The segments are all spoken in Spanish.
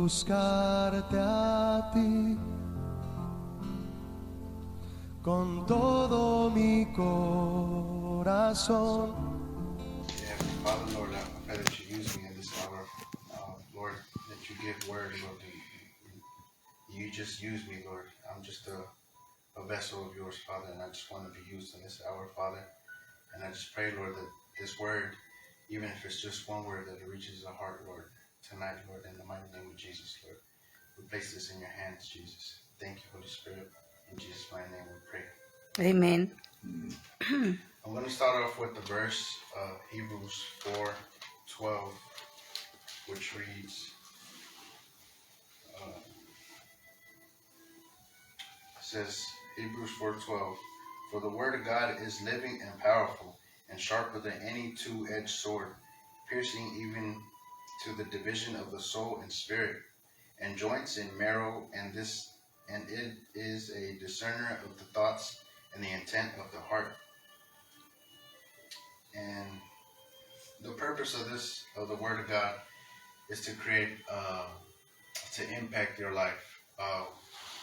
buscarte a ti con todo mi corazón. Heavenly Father, Lord, I pray that you use me in this hour. Lord, that you give word, Lord. You just use me, Lord. I'm just a vessel of yours, Father, and I just want to be used in this hour, Father. And I just pray, Lord, that this word, even if it's just one word, that it reaches the heart, Lord, tonight, Lord, in the mighty name of Jesus, Lord. We place this in your hands, Jesus. Thank you, Holy Spirit. In Jesus' mighty name we pray. Amen. I'm going to start off with the verse, Hebrews 4:12, which reads, says, Hebrews 4:12, for the word of God is living and powerful, and sharper than any two-edged sword, piercing even to the division of the soul and spirit, and joints and marrow, and it is a discerner of the thoughts and the intent of the heart. And the purpose of the word of God, is to create, to impact your life.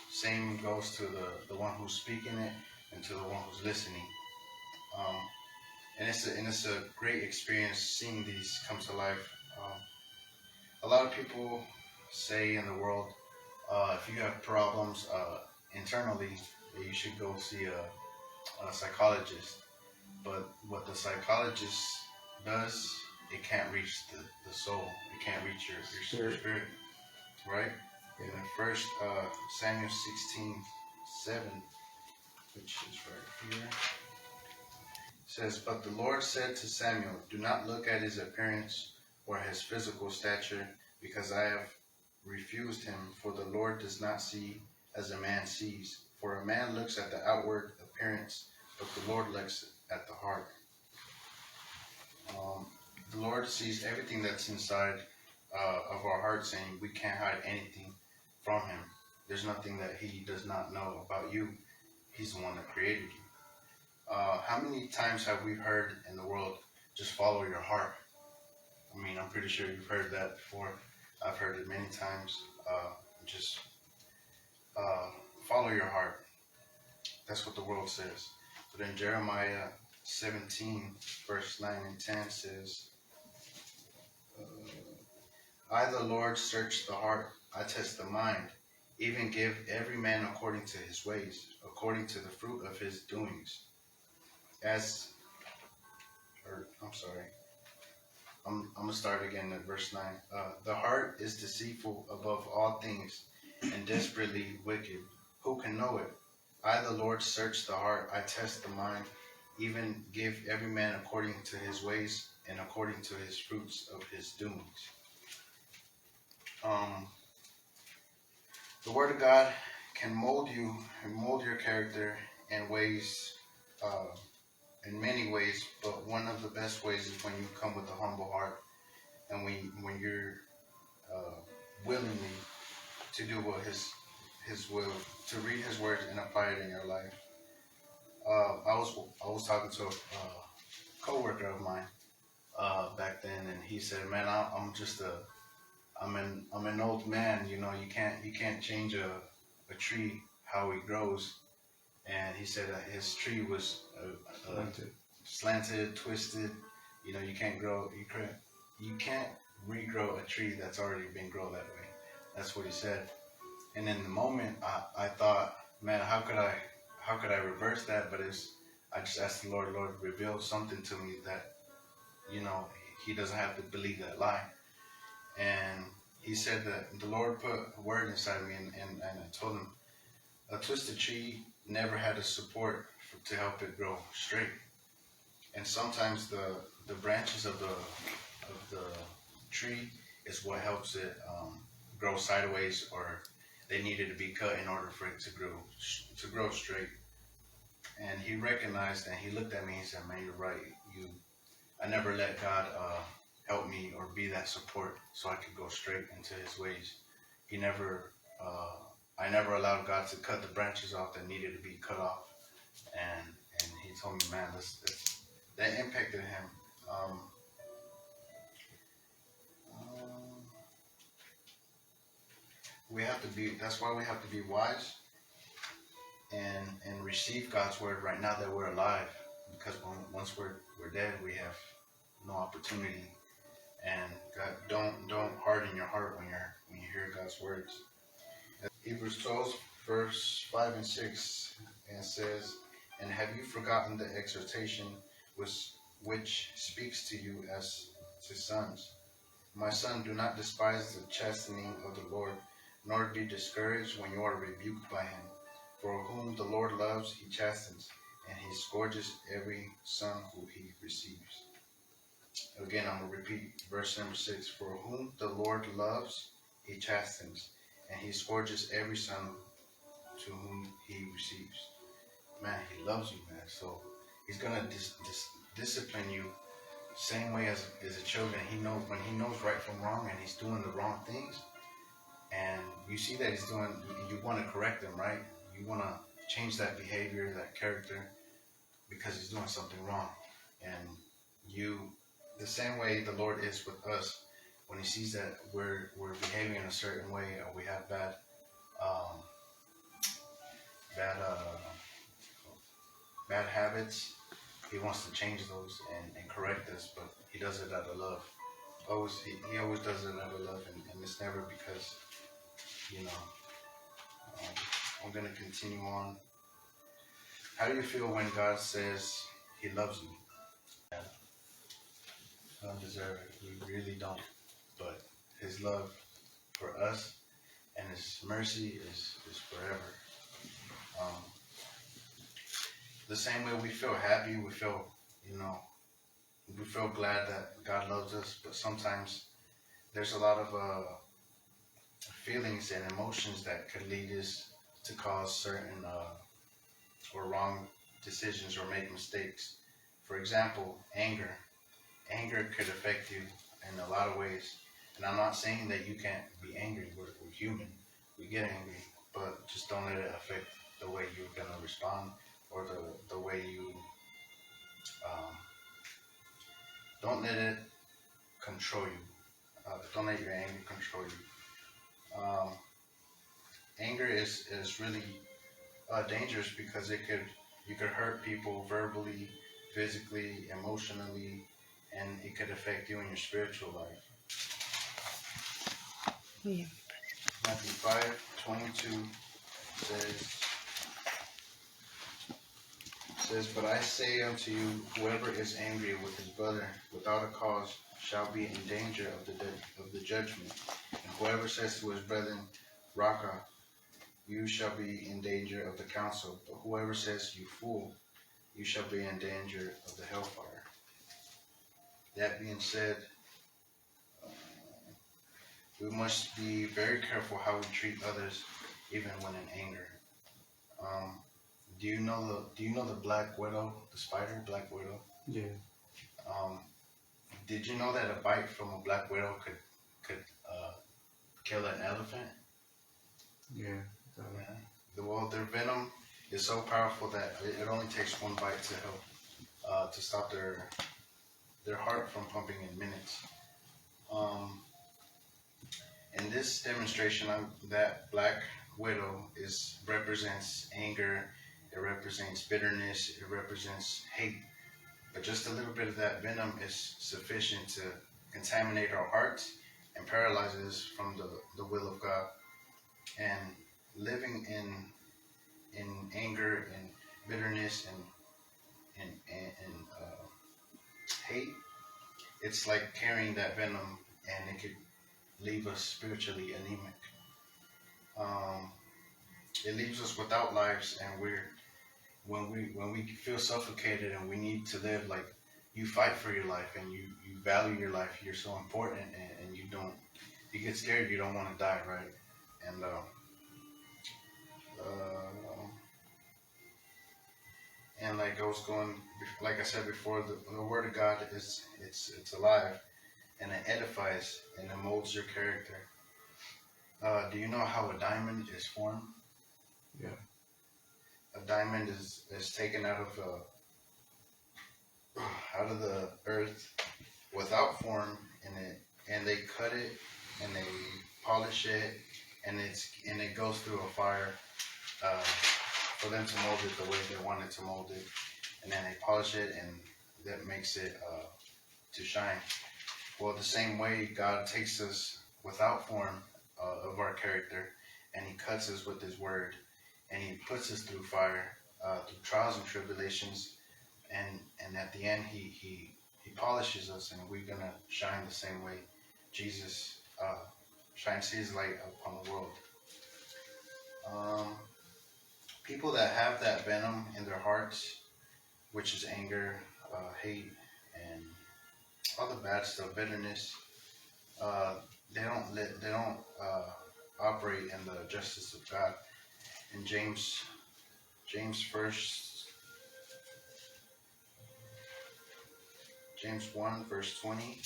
Same goes to the one who's speaking it and to the one who's listening. And it's a great experience seeing these come to life. A lot of people say in the world, if you have problems internally, you should go see a psychologist. But what the psychologist does, it can't reach the soul. It can't reach your spirit, right? In the first Samuel 16:7, which is right here, says, but the Lord said to Samuel, do not look at his appearance or his physical stature, because I have refused him, for the Lord does not see as a man sees. For a man looks at the outward appearance, but the Lord looks at the heart. The Lord sees everything that's inside of our hearts, and we can't hide anything from him. There's nothing that he does not know about you. He's the one that created you. How many times have we heard in the world, just follow your heart? I mean, I'm pretty sure you've heard that before. I've heard it many times. Just follow your heart. That's what the world says. But in Jeremiah 17, verse 9 and 10 says, I, the Lord, search the heart. I test the mind. Even give every man according to his ways, according to the fruit of his doings. I'm going to start again at verse 9. The heart is deceitful above all things and desperately wicked. Who can know it? I, the Lord, search the heart. I test the mind. Even give every man according to his ways and according to his fruits of his doings. The Word of God can mold you and mold your character in ways, in many ways, but one of the best ways is when you come with a humble heart and when you're willingly to do what His will, to read His words and apply it in your life. I was talking to a coworker of mine back then, and he said, "Man, I'm an old man. You know, you can't change a tree how it grows." And he said that his tree was slanted, twisted. You know, you can't regrow a tree that's already been grown that way. That's what he said. And in the moment, I thought, man, how could I reverse that? But I just asked the Lord, reveal something to me that, you know, He doesn't have to believe that lie. And he said that the Lord put a word inside me, and I told him, a twisted tree never had a support to help it grow straight. And sometimes the branches of the tree is what helps it grow sideways, or they needed to be cut in order for it to grow straight. And he recognized, and he looked at me and he said, "Man, you're right. I never let God help me or be that support so I could go straight into His ways. I never allowed God to cut the branches off that needed to be cut off." And he told me, man, that impacted him. we have to be. That's why we have to be wise and receive God's word right now that we're alive. Because once we're dead, we have no opportunity. And God, don't harden your heart when you hear God's words. Hebrews 12, verse 5 and 6, and says, "And have you forgotten the exhortation which speaks to you as to sons? My son, do not despise the chastening of the Lord, nor be discouraged when you are rebuked by him. For whom the Lord loves, he chastens, and he scourges every son who he receives." Again, I'm going to repeat verse number 6. "For whom the Lord loves, he chastens, and he scourges every son to whom he receives." Man, he loves you, man. So he's going to discipline you same way as a children. He knows when he knows right from wrong and he's doing the wrong things, and you see that he's doing, you want to correct him, right? You want to change that behavior, that character, because he's doing something wrong. And the same way the Lord is with us, when he sees that we're behaving in a certain way, or we have bad habits, he wants to change those and correct us, but he does it out of love. He always does it out of love, and it's never because, I'm going to continue on. How do you feel when God says he loves you? Yeah. I don't deserve it. We really don't. But his love for us and his mercy is forever. The same way we feel happy, we feel glad that God loves us, but sometimes there's a lot of feelings and emotions that could lead us to cause certain or wrong decisions or make mistakes. For example, anger. Anger could affect you in a lot of ways. And I'm not saying that you can't be angry. We're human. We get angry, but just don't let it affect the way you're going to respond, or the way you, don't let it control you. Don't let your anger control you. Anger is really dangerous, because you could hurt people verbally, physically, emotionally, and it could affect you in your spiritual life. Yeah. Matthew 5:22 says, "But I say unto you, whoever is angry with his brother without a cause shall be in danger of the judgment. And whoever says to his brethren, Raca, you shall be in danger of the council. But whoever says, you fool, you shall be in danger of the hellfire." That being said, we must be very careful how we treat others, even when in anger. Do you know the Black Widow, the spider, Black Widow? Yeah. Did you know that a bite from a Black Widow could kill an elephant? Yeah. Well, their venom is so powerful that it only takes one bite to help to stop their heart from pumping in minutes. In this demonstration, that Black Widow represents anger, it represents bitterness, it represents hate. But just a little bit of that venom is sufficient to contaminate our hearts and paralyze us from the will of God. And living in anger and bitterness and hate, it's like carrying that venom, and it could leave us spiritually anemic. It leaves us without lives, and when we feel suffocated and we need to live, like, you fight for your life and you value your life. You're so important, and you get scared. You don't want to die, right? And like I said before, the Word of God it's alive, and it edifies and it molds your character. Do you know how a diamond is formed? Yeah. A diamond is taken out of the earth without form, and they cut it and they polish it and it goes through a fire for them to mold it the way they want it to mold it, and then they polish it, and that makes it to shine. Well, the same way God takes us without form of our character, and He cuts us with His Word, and He puts us through fire, through trials and tribulations, and at the end He polishes us, and we're gonna shine the same way Jesus shines His light upon the world. People that have that venom in their hearts, which is anger, hate, and all the bad stuff, bitterness, they don't operate in the justice of God. In James first, James 1 verse 20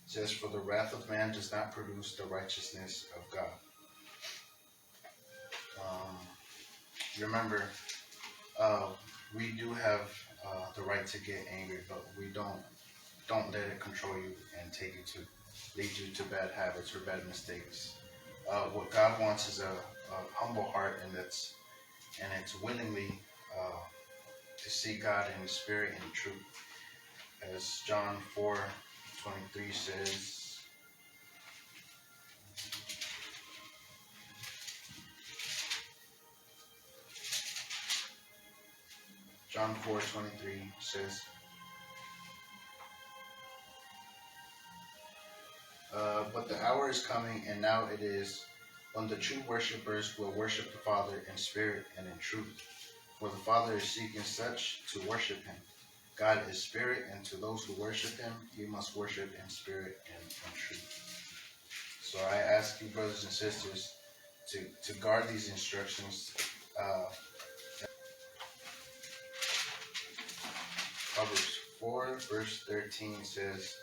says, "For the wrath of man does not produce the righteousness of God." Remember, we do have the right to get angry, but we don't let it control you and lead you to bad habits or bad mistakes. What God wants is a humble heart, and it's willingly to see God in the Spirit and truth, as John 4:23 says. John 4:23 says, "But the hour is coming, and now it is, when the true worshippers will worship the Father in spirit and in truth. For the Father is seeking such to worship Him. God is spirit, and to those who worship Him, you must worship in spirit and in truth." So I ask you, brothers and sisters, to guard these instructions. Proverbs 4 verse 13 says,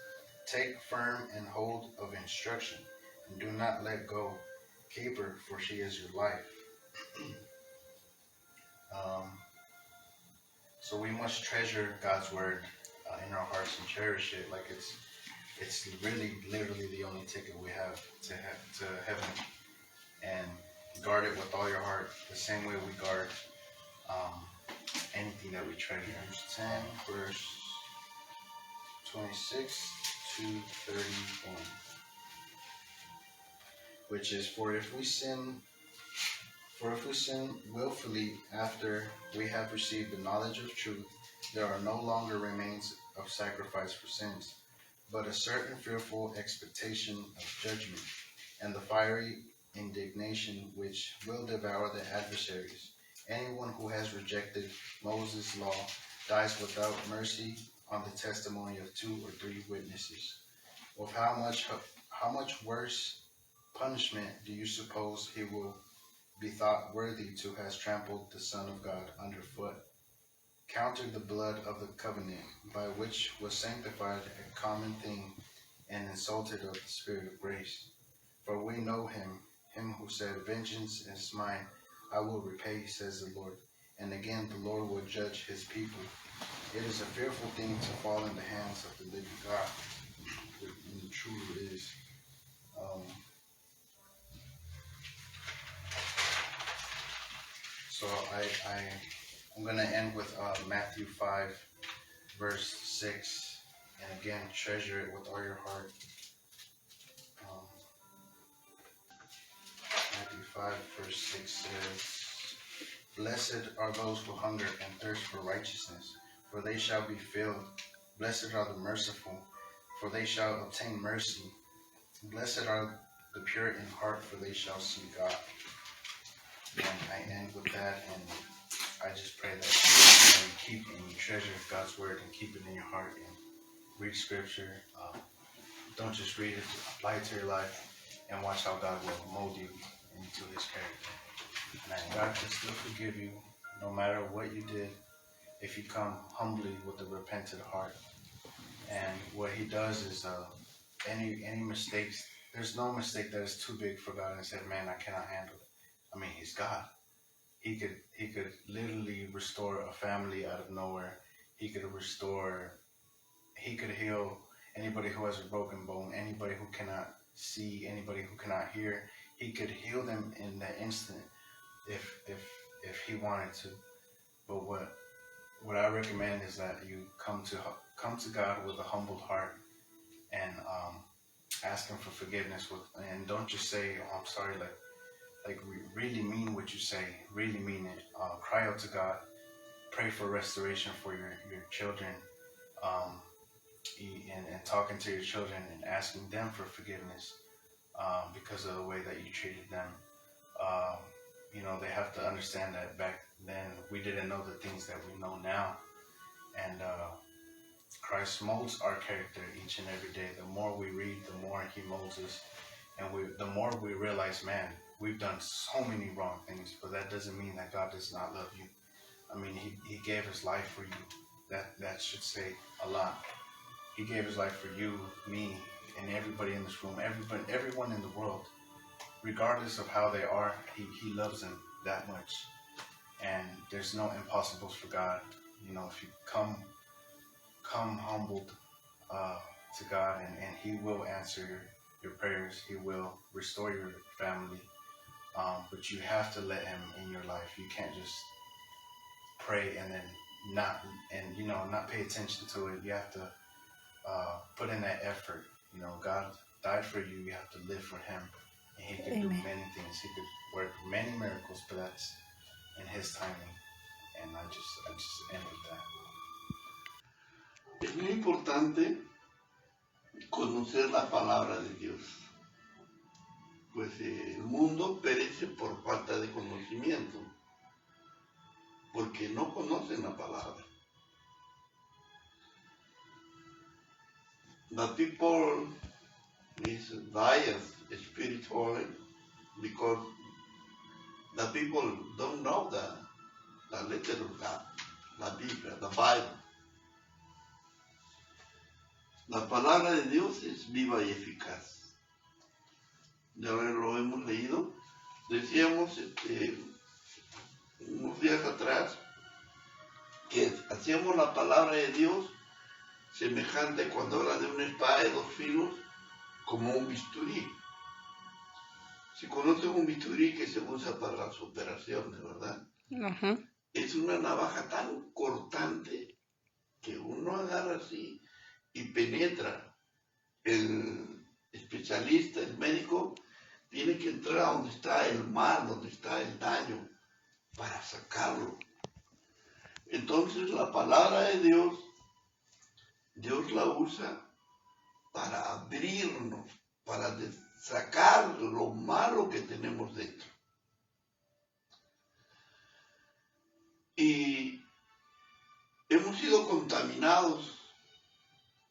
"Take firm and hold of instruction, and do not let go. Keep her, for she is your life." So we must treasure God's word in our hearts and cherish it like it's really literally the only ticket we have to heaven, and guard it with all your heart, the same way we guard anything that we treasure. Hebrews 10 verse 26 to 31, which is, "For if we sin willfully after we have received the knowledge of truth, there are no longer remains of sacrifice for sins, but a certain fearful expectation of judgment, and the fiery indignation which will devour the adversaries. Anyone who has rejected Moses' law dies without mercy on the testimony of 2 or 3 witnesses. With how much worse punishment do you suppose he will be thought worthy to have trampled the Son of God underfoot, counted the blood of the covenant, by which was sanctified a common thing, and insulted of the Spirit of grace? For we know him who said, 'Vengeance is mine, I will repay, says the Lord.' And again, the Lord will judge his people. It is a fearful thing to fall in the hands of the living God." And truly it is. So I'm going to end with Matthew 5, verse 6. And again, treasure it with all your heart. Matthew 5, verse 6 says, "Blessed are those who hunger and thirst for righteousness, for they shall be filled. Blessed are the merciful, for they shall obtain mercy. Blessed are the pure in heart, for they shall see God." And I end with that, and I just pray that you keep and you treasure God's word and keep it in your heart and read scripture. Don't just read it, apply it to your life, and watch how God will mold you into his character. And God can still forgive you no matter what you did if you come humbly with a repentant heart. And what he does is any mistakes, there's no mistake that is too big for God and said, "Man, I cannot handle it." I mean, he's God. He could literally restore a family out of nowhere. He could heal anybody who has a broken bone, anybody who cannot see, anybody who cannot hear. He could heal them in the instant if he wanted to. But what I recommend is that you come to God with a humbled heart and ask Him for forgiveness. And don't just say, "Oh, I'm sorry." Really mean what you say. Really mean it. Cry out to God. Pray for restoration for your children. Um, and talking to your children and asking them for forgiveness because of the way that you treated them. Um, they have to understand that back then we didn't know the things that we know now. And Christ molds our character each and every day. The more we read, the more He molds us. And the more we realize, man, we've done so many wrong things, but that doesn't mean that God does not love you. I mean, He gave His life for you. That should say a lot. He gave His life for you, me, and everybody in this room, everyone in the world. Regardless of how they are, He loves them that much. And there's no impossibles for God. If you come humbled to God, and He will answer your prayers. He will restore your family. But you have to let Him in your life. You can't just pray and then not pay attention to it. You have to put in that effort. God died for you. You have to live for Him, and He could do many things. He could work many miracles, but that's in His timing. And I just end with that. Es muy importante conocer la palabra de Dios, pues el mundo perece por falta de conocimiento, porque no conocen la palabra. The people is biased spiritually because the people don't know the letter of God, la Biblia, the Bible. La palabra de Dios es viva y eficaz. Ya lo hemos leído. Decíamos unos días atrás que hacíamos la palabra de Dios semejante cuando habla de una espada de 2 filos como un bisturí. Si conocen un bisturí que se usa para las operaciones, ¿verdad? Ajá. Es una navaja tan cortante que uno agarra así y penetra. El especialista, el médico, tiene que entrar a donde está el mal, donde está el daño, para sacarlo. Entonces la palabra de Dios, Dios la usa para abrirnos, para sacar lo malo que tenemos dentro. Y hemos sido contaminados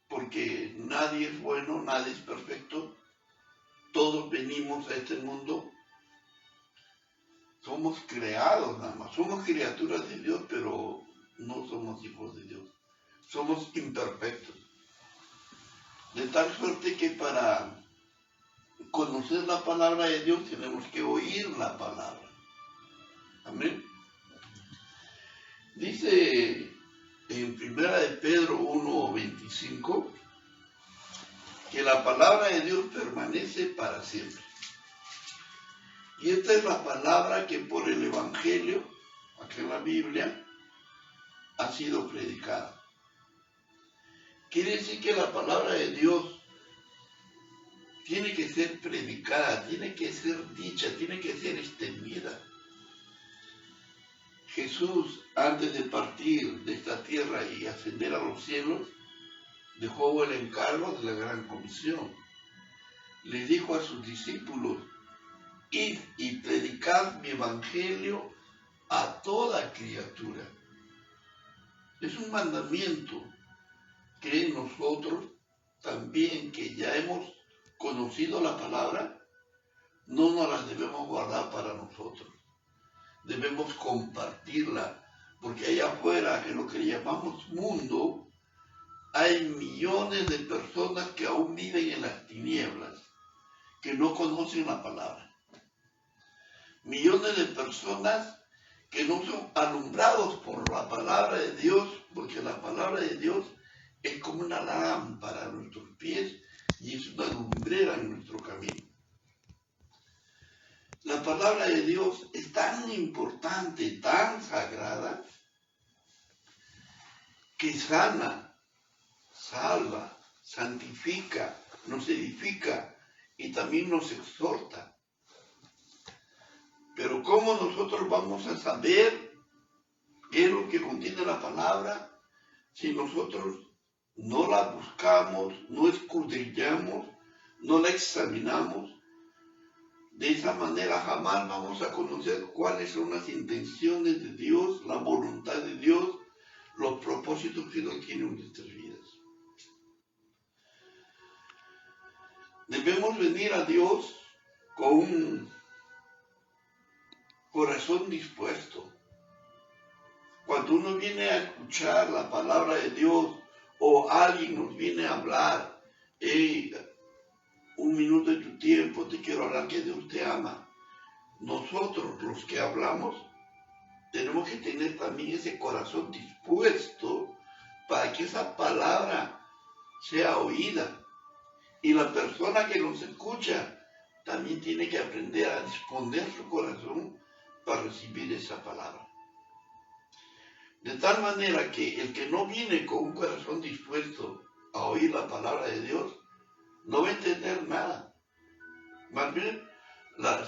porque nadie es bueno, nadie es perfecto. Todos venimos a este mundo. Somos creados nada más. Somos criaturas de Dios, pero no somos hijos de Dios. Somos imperfectos. De tal suerte que para conocer la palabra de Dios tenemos que oír la palabra. Amén. Dice en 1 Pedro 1:25 que la palabra de Dios permanece para siempre. Y esta es la palabra que por el Evangelio, aquí en la Biblia, ha sido predicada. Quiere decir que la palabra de Dios tiene que ser predicada, tiene que ser dicha, tiene que ser extendida. Jesús, antes de partir de esta tierra y ascender a los cielos, dejó el encargo de la gran comisión. Le dijo a sus discípulos: id y predicad mi evangelio a toda criatura. Es un mandamiento que nosotros también, que ya hemos conocido la palabra, no nos la debemos guardar para nosotros. Debemos compartirla, porque allá afuera, en lo que llamamos mundo, hay millones de personas que aún viven en las tinieblas, que no conocen la palabra. Millones de personas que no son alumbrados por la palabra de Dios, porque la palabra de Dios es como una lámpara a nuestros pies y es una lumbrera en nuestro camino. La palabra de Dios es tan importante, tan sagrada, que sana, salva, santifica, nos edifica y también nos exhorta. Pero ¿cómo nosotros vamos a saber qué es lo que contiene la palabra si nosotros no la buscamos, no escudriñamos, no la examinamos? De esa manera jamás vamos a conocer cuáles son las intenciones de Dios, la voluntad de Dios, los propósitos que Dios tiene en nuestras vidas. Debemos venir a Dios con un corazón dispuesto. Cuando uno viene a escuchar la palabra de Dios o alguien nos viene a hablar, hey, un minuto de tu tiempo, te quiero hablar que Dios te ama. Nosotros, los que hablamos, tenemos que tener también ese corazón dispuesto para que esa palabra sea oída. Y la persona que nos escucha también tiene que aprender a disponer su corazón para recibir esa palabra. De tal manera que el que no viene con un corazón dispuesto a oír la palabra de Dios, no va a entender nada. Más bien,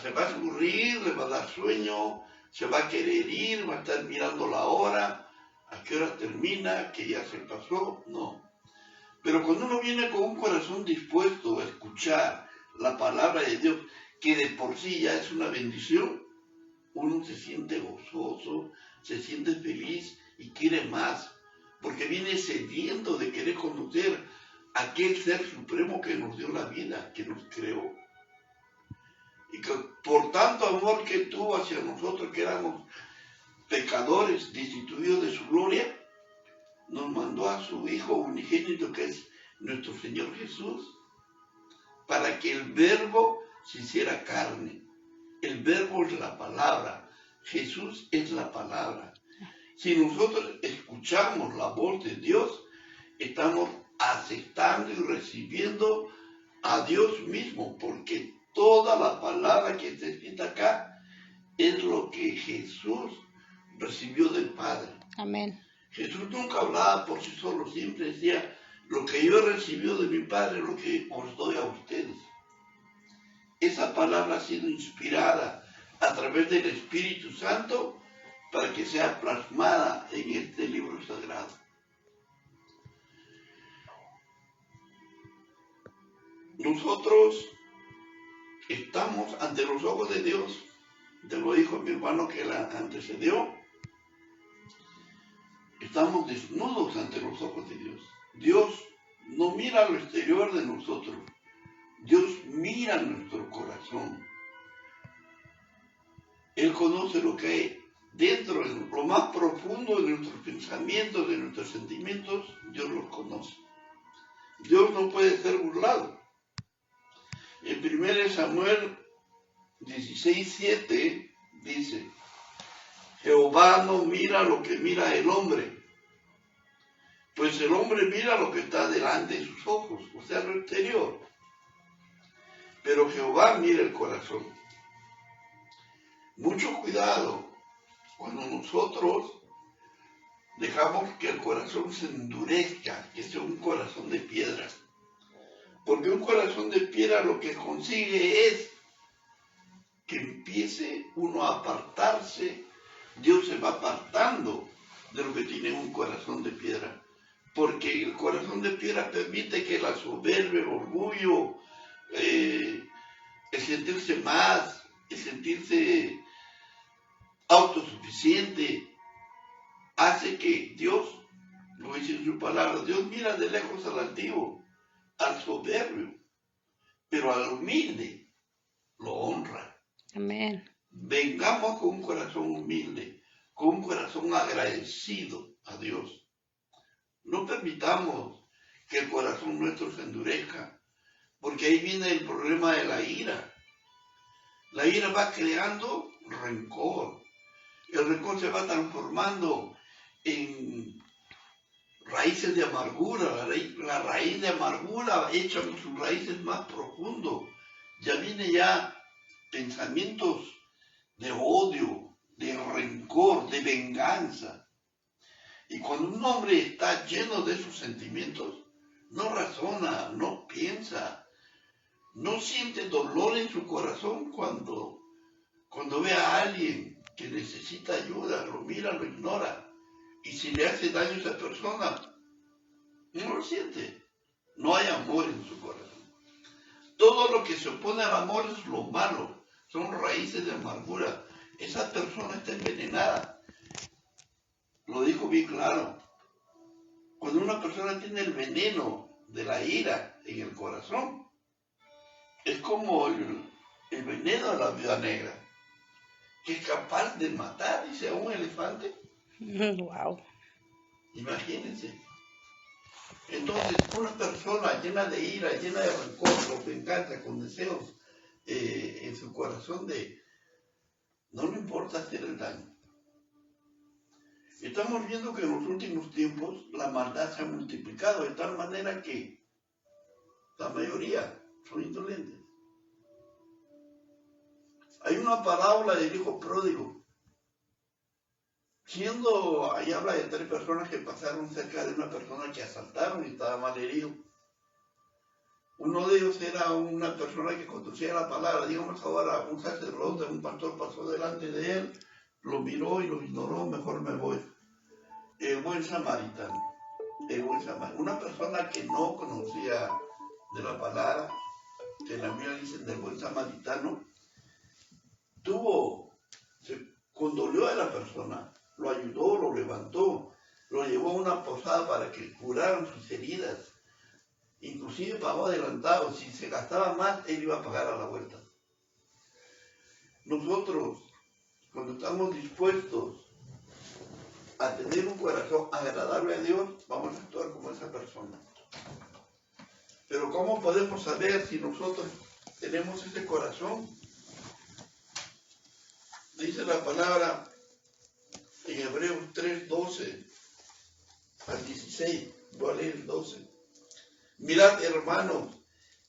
se va a aburrir, le va a dar sueño, se va a querer ir, va a estar mirando la hora, a qué hora termina, que ya se pasó. No. Pero cuando uno viene con un corazón dispuesto a escuchar la palabra de Dios, que de por sí ya es una bendición, uno se siente gozoso, se siente feliz y quiere más, porque viene sediento de querer conocer a aquel ser supremo que nos dio la vida, que nos creó. Y que por tanto amor que tuvo hacia nosotros, que éramos pecadores, destituidos de su gloria, nos mandó a su Hijo unigénito, que es nuestro Señor Jesús, para que el Verbo se hiciera carne. El Verbo es la palabra, Jesús es la palabra. Si nosotros escuchamos la voz de Dios, estamos aceptando y recibiendo a Dios mismo, porque toda la palabra que está escrita acá es lo que Jesús recibió del Padre. Amén. Jesús nunca hablaba por sí solo, siempre decía, lo que yo he recibido de mi Padre es lo que os doy a ustedes. Esa palabra ha sido inspirada a través del Espíritu Santo para que sea plasmada en este libro sagrado. Nosotros estamos ante los ojos de Dios, te lo dijo mi hermano que la antecedió, estamos desnudos ante los ojos de Dios. Dios no mira lo exterior de nosotros, Dios mira nuestro corazón. Él conoce lo que hay dentro, en lo más profundo de nuestros pensamientos, de nuestros sentimientos, Dios los conoce. Dios no puede ser burlado. En 1 Samuel 16:7 dice, Jehová no mira lo que mira el hombre, pues el hombre mira lo que está delante de sus ojos, o sea, lo exterior. Pero Jehová mira el corazón. Mucho cuidado cuando nosotros dejamos que el corazón se endurezca, que sea un corazón de piedra. Porque un corazón de piedra lo que consigue es que empiece uno a apartarse. Dios se va apartando de lo que tiene un corazón de piedra. Porque el corazón de piedra permite que la soberbia, el orgullo, el sentirse más, el sentirse autosuficiente, hace que Dios, lo dice en su palabra, Dios mira de lejos al altivo, al soberbio, pero al humilde lo honra. Amén. Vengamos con un corazón humilde, con un corazón agradecido a Dios. No permitamos que el corazón nuestro se endurezca, porque ahí viene el problema de la ira. La ira va creando rencor. El rencor se va transformando en raíces de amargura. La raíz de amargura echa sus raíces más profundo. Ya viene pensamientos de odio, de rencor, de venganza. Y cuando un hombre está lleno de esos sentimientos, no razona, no piensa, no siente dolor en su corazón cuando ve a alguien que necesita ayuda, lo mira, lo ignora. Y si le hace daño a esa persona, no lo siente. No hay amor en su corazón. Todo lo que se opone al amor es lo malo. Son raíces de amargura. Esa persona está envenenada. Lo dijo bien claro. Cuando una persona tiene el veneno de la ira en el corazón, es como el veneno de la viuda negra, que es capaz de matar, dice, a un elefante. Wow. Imagínense. Entonces, una persona llena de ira, llena de rencor, con venganza, con deseos en su corazón no le importa hacer el daño. Estamos viendo que en los últimos tiempos la maldad se ha multiplicado de tal manera que la mayoría son indolentes. Hay una parábola del hijo pródigo. Ahí habla de 3 personas que pasaron cerca de una persona que asaltaron y estaba mal herido. Uno de ellos era una persona que conducía la palabra. Digamos ahora, un sacerdote, un pastor pasó delante de él, lo miró y lo ignoró, mejor me voy. El buen samaritano. Una persona que no conocía de la palabra, que en la Biblia dicen del buen samaritano, se condolió a la persona, lo ayudó, lo levantó, lo llevó a una posada para que curaran sus heridas. Inclusive pagó adelantado. Si se gastaba más, él iba a pagar a la vuelta. Nosotros, cuando estamos dispuestos a tener un corazón agradable a Dios, vamos a actuar como esa persona. Pero ¿cómo podemos saber si nosotros tenemos ese corazón? Dice la palabra en Hebreos 3:12 al 16. Voy a leer el 12. Mirad, hermanos,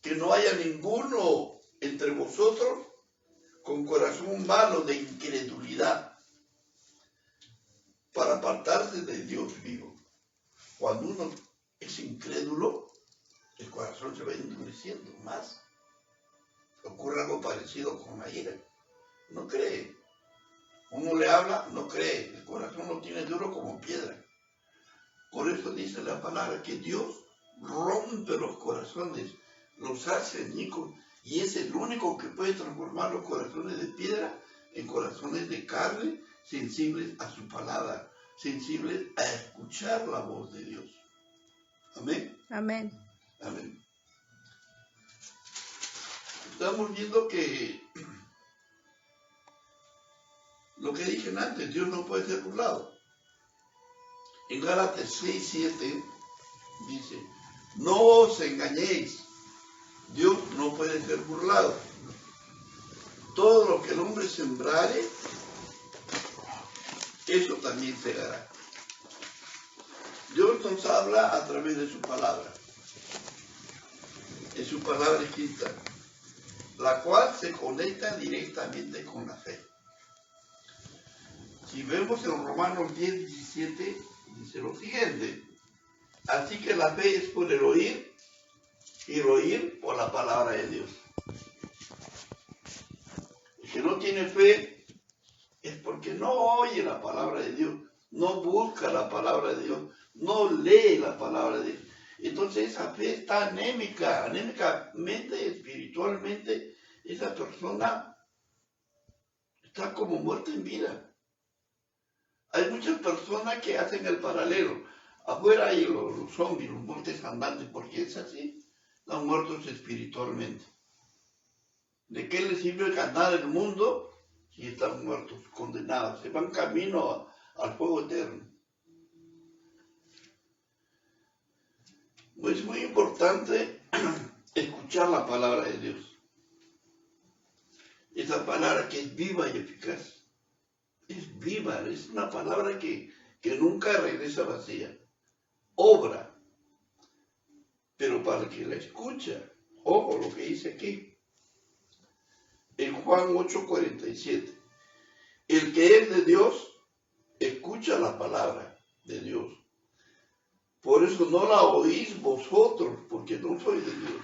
que no haya ninguno entre vosotros con corazón malo de incredulidad, para apartarse de Dios vivo. Cuando uno es incrédulo, el corazón se va endureciendo más. Ocurre algo parecido con la ira. No cree. Uno le habla, no cree. El corazón lo tiene duro como piedra. Por eso dice la palabra que Dios rompe los corazones, los hace añicos, y es el único que puede transformar los corazones de piedra en corazones de carne, sensibles a su palabra, sensibles a escuchar la voz de Dios. Amén. Amén. Amén. Estamos viendo que lo que dije antes, Dios no puede ser burlado. En Gálatas 6:7 dice, no os engañéis, Dios no puede ser burlado. Todo lo que el hombre sembrare, eso también segará. Dios nos habla a través de su palabra, de su palabra escrita, la cual se conecta directamente con la fe. Si vemos en Romanos 10:17, dice lo siguiente, así que la fe es por el oír, y el oír por la palabra de Dios. El que no tiene fe es porque no oye la palabra de Dios, no busca la palabra de Dios, no lee la palabra de Dios. Entonces esa fe está anémicamente, espiritualmente, esa persona está como muerta en vida. Hay muchas personas que hacen el paralelo. Afuera hay los zombies, los muertos andantes, porque es así, están muertos espiritualmente. ¿De qué les sirve ganar el mundo si están muertos, condenados? Se van camino al fuego eterno. Es muy importante escuchar la palabra de Dios. Esa palabra que es viva y eficaz. Es viva, es una palabra que nunca regresa vacía. Obra. Pero para el que la escucha, ojo lo que dice aquí. en Juan 8:47. El que es de Dios, escucha la palabra de Dios. Por eso no la oís vosotros, porque no sois de Dios.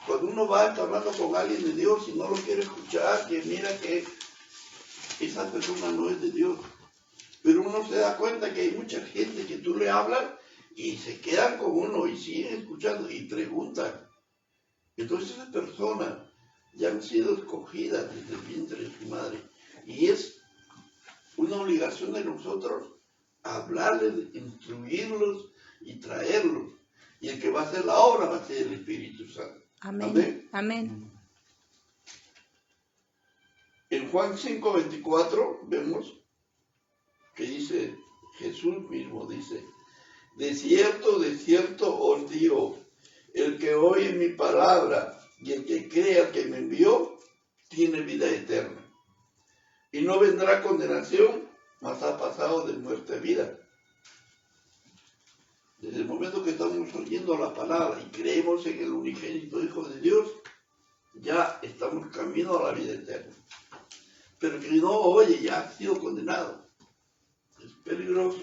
Cuando uno va a estar hablando con alguien de Dios y no lo quiere escuchar, que mira que esa persona no es de Dios. Pero uno se da cuenta que hay mucha gente que tú le hablas y se quedan con uno y siguen escuchando y preguntan. Entonces esas personas ya han sido escogidas desde el vientre de su madre. Y es una obligación de nosotros hablarles, instruirlos y traerlos. Y el que va a hacer la obra va a ser el Espíritu Santo. Amén. Amén. Amén. En Juan 5:24 vemos que dice, Jesús mismo dice, de cierto os digo, el que oye mi palabra y el que cree al que me envió, tiene vida eterna. Y no vendrá condenación, mas ha pasado de muerte a vida. Desde el momento que estamos oyendo la palabra y creemos en el unigénito Hijo de Dios, ya estamos camino a la vida eterna. Pero el que no oye ya ha sido condenado. Es peligroso.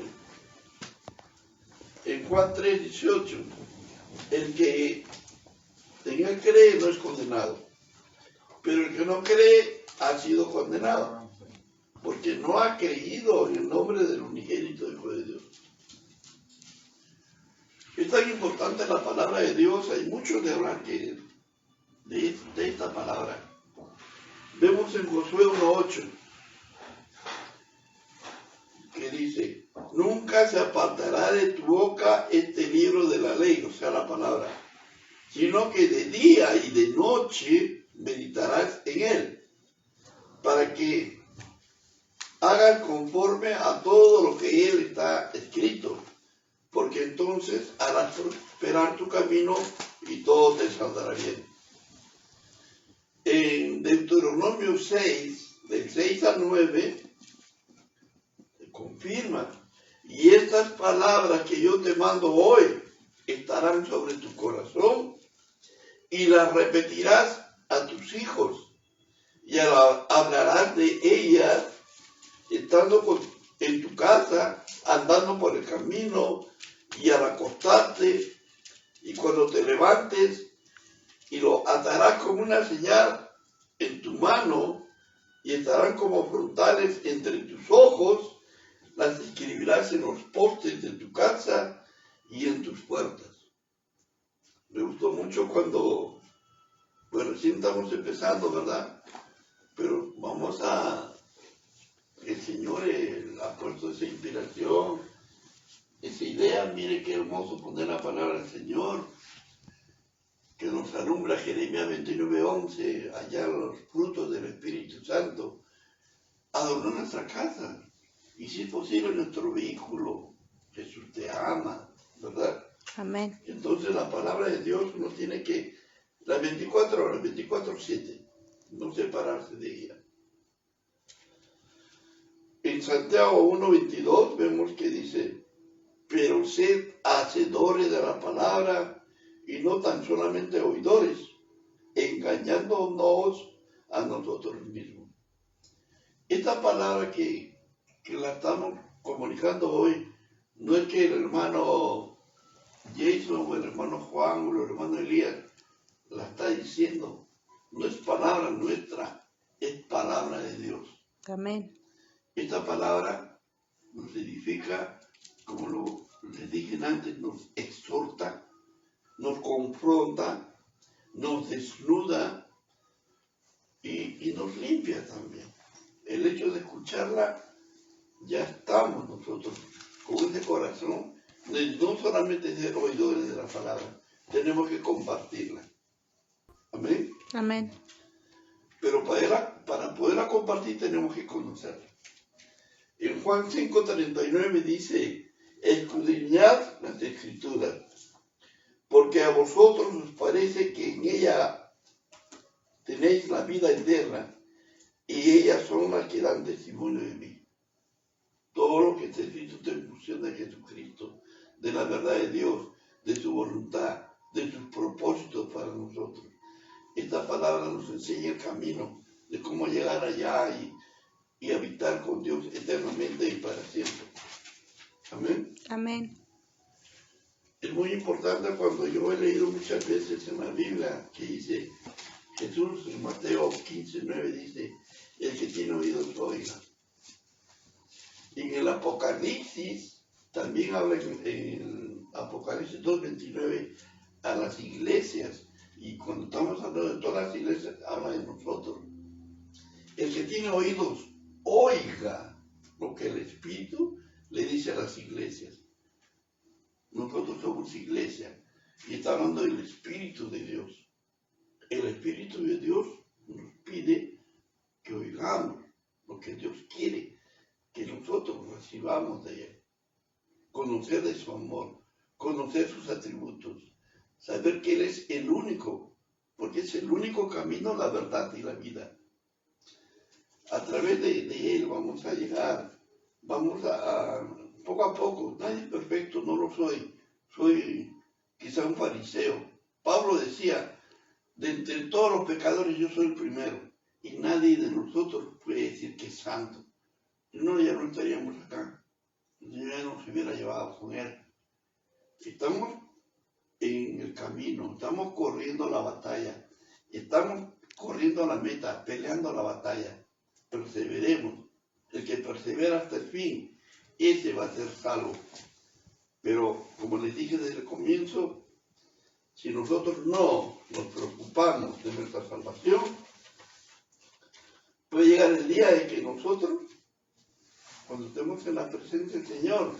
En Juan 3:18, el que en él cree no es condenado, pero el que no cree ha sido condenado, porque no ha creído en el nombre del unigénito Hijo de Dios. Es tan importante la palabra de Dios, hay mucho de hablar de esta palabra. Vemos en Josué 1:8, que dice, nunca se apartará de tu boca este libro de la ley, o sea, la palabra, sino que de día y de noche meditarás en él, para que hagas conforme a todo lo que él está escrito, porque entonces harás prosperar tu camino y todo te saldrá bien. En Deuteronomio 6, del 6 al 9, confirma, y estas palabras que yo te mando hoy estarán sobre tu corazón y las repetirás a tus hijos y hablarás de ellas estando en tu casa, andando por el camino y al acostarte y cuando te levantes, y lo atarás como una señal en tu mano y estarán como frontales entre tus ojos. Las escribirás en los postes de tu casa y en tus puertas. Me gustó mucho cuando, pues recién estamos empezando, ¿verdad? Pero el Señor ha puesto esa inspiración, esa idea. Mire qué hermoso poner la palabra del Señor, que nos alumbra Jeremías 29:11, allá los frutos del Espíritu Santo. Adornar nuestra casa. Y si es posible nuestro vehículo. Jesús te ama, ¿verdad? Amén. Entonces la palabra de Dios uno tiene que, las 24 horas, 24/7, no separarse de ella. En Santiago 1:22 vemos que dice, pero sed hacedores de la palabra y no tan solamente oidores, engañándonos a nosotros mismos. Esta palabra que la estamos comunicando hoy, no es que el hermano Jason o el hermano Juan o el hermano Elías la está diciendo, no es palabra nuestra, es palabra de Dios. Amén. Esta palabra nos edifica, como les dije antes, nos exhorta, nos confronta, nos desnuda y nos limpia también. El hecho de escucharla, ya estamos nosotros con ese corazón de no solamente ser oidores de la palabra, tenemos que compartirla. Amén. Amén. Pero para poderla compartir tenemos que conocerla. En Juan 5:39 dice, escudriñad las Escrituras, porque a vosotros os parece que en ella tenéis la vida eterna, y ellas son las que dan testimonio de mí. Todo lo que está escrito está en función de Jesucristo, de la verdad de Dios, de su voluntad, de sus propósitos para nosotros. Esta palabra nos enseña el camino de cómo llegar allá y habitar con Dios eternamente y para siempre. Amén. Amén. Es muy importante cuando yo he leído muchas veces en la Biblia que dice, Jesús en Mateo 15:9 dice, el que tiene oídos oiga. Y en el Apocalipsis, también habla en Apocalipsis 2:29 a las iglesias. Y cuando estamos hablando de todas las iglesias, habla de nosotros. El que tiene oídos, oiga lo que el Espíritu le dice a las iglesias. Nosotros somos iglesia y está hablando del Espíritu de Dios. El Espíritu de Dios nos pide que oigamos lo que Dios quiere, que nosotros recibamos de Él. Conocer de su amor, conocer sus atributos, saber que Él es el único, porque es el único camino, la verdad y la vida. A través de Él vamos a llegar, vamos a poco a poco, nadie es perfecto, no lo soy quizá un fariseo. Pablo decía, de entre todos los pecadores yo soy el primero, y nadie de nosotros puede decir que es santo. Si no, ya no estaríamos acá, ya nos hubiera llevado con Él. Estamos en el camino, estamos corriendo la batalla, estamos corriendo la meta, peleando la batalla. Perseveremos. El que persevera hasta el fin, ese va a ser salvo. Pero, como les dije desde el comienzo, si nosotros no nos preocupamos de nuestra salvación, puede llegar el día de que nosotros, cuando estemos en la presencia del Señor,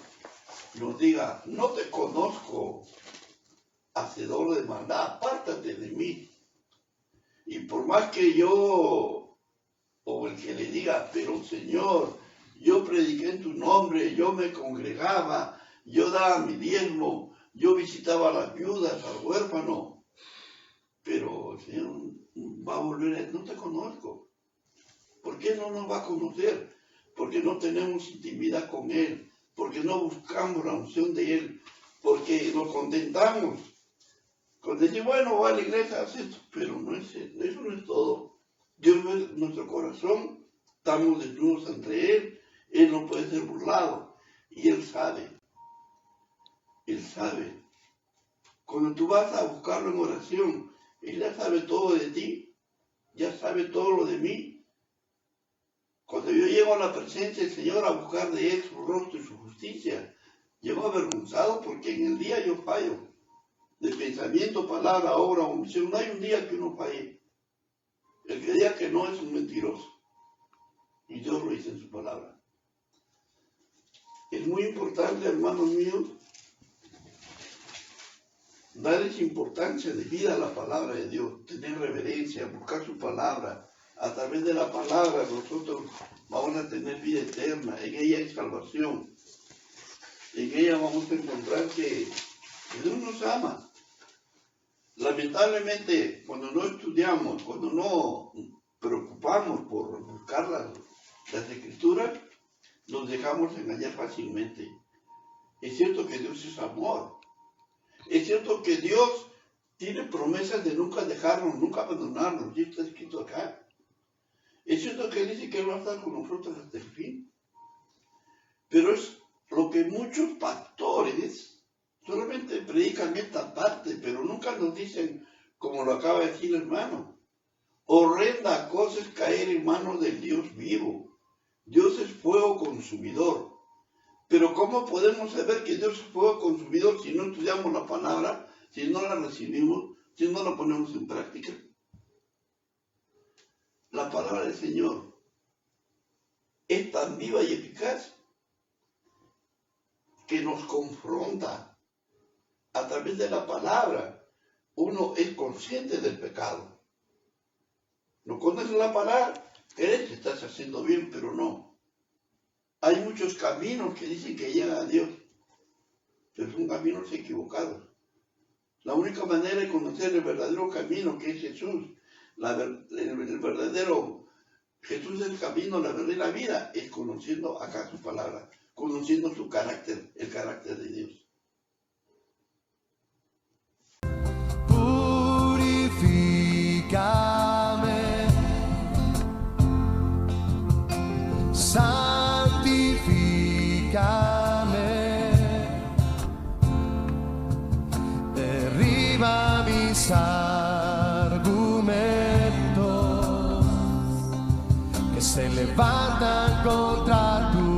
nos diga, no te conozco, hacedor de maldad, apártate de mí. Y por más que yo, o el que le diga, pero Señor, yo prediqué en tu nombre, yo me congregaba, yo daba mi diezmo, yo visitaba a las viudas, al huérfano, pero el Señor va a volver a decir, no te conozco. ¿Por qué no nos va a conocer? Porque no tenemos intimidad con Él, porque no buscamos la unción de Él, porque nos contentamos con decir, bueno, va a la iglesia, hace esto, pero eso no es todo. Dios ve nuestro corazón, estamos desnudos ante Él, Él no puede ser burlado, y Él sabe. Él sabe. Cuando tú vas a buscarlo en oración, Él ya sabe todo de ti, ya sabe todo lo de mí. Cuando yo llego a la presencia del Señor a buscar de Él su rostro y su justicia, llego avergonzado porque en el día yo fallo. De pensamiento, palabra, obra, omisión, no hay un día que uno falle. El que diga que no es un mentiroso. Y Dios lo dice en su palabra. Es muy importante, hermanos míos, darles importancia de vida a la palabra de Dios, tener reverencia, buscar su palabra. A través de la palabra nosotros vamos a tener vida eterna, en ella hay salvación. En ella vamos a encontrar que Dios nos ama. Lamentablemente, cuando no estudiamos, cuando no preocupamos por buscar las escrituras, nos dejamos engañar fácilmente. Es cierto que Dios es amor. Es cierto que Dios tiene promesas de nunca dejarnos, nunca abandonarnos. Y está escrito acá. Es cierto que Él dice que Él va a estar con nosotros hasta el fin. Pero es lo que muchos pastores solamente predican esta parte, pero nunca nos dicen, como lo acaba de decir el hermano, horrenda cosa es caer en manos del Dios vivo. Dios es fuego consumidor. Pero ¿cómo podemos saber que Dios es fuego consumidor si no estudiamos la palabra, si no la recibimos, si no la ponemos en práctica? La palabra del Señor es tan viva y eficaz que nos confronta. A través de la palabra, uno es consciente del pecado. No conoces la palabra, crees que estás haciendo bien, pero no. Hay muchos caminos que dicen que llegan a Dios, pero son caminos equivocados. La única manera de conocer el verdadero camino, que es Jesús, el verdadero Jesús es el camino, la verdad y la vida, es conociendo acá su palabra, conociendo su carácter, el carácter de Dios. Purifícame que se levantan contra tu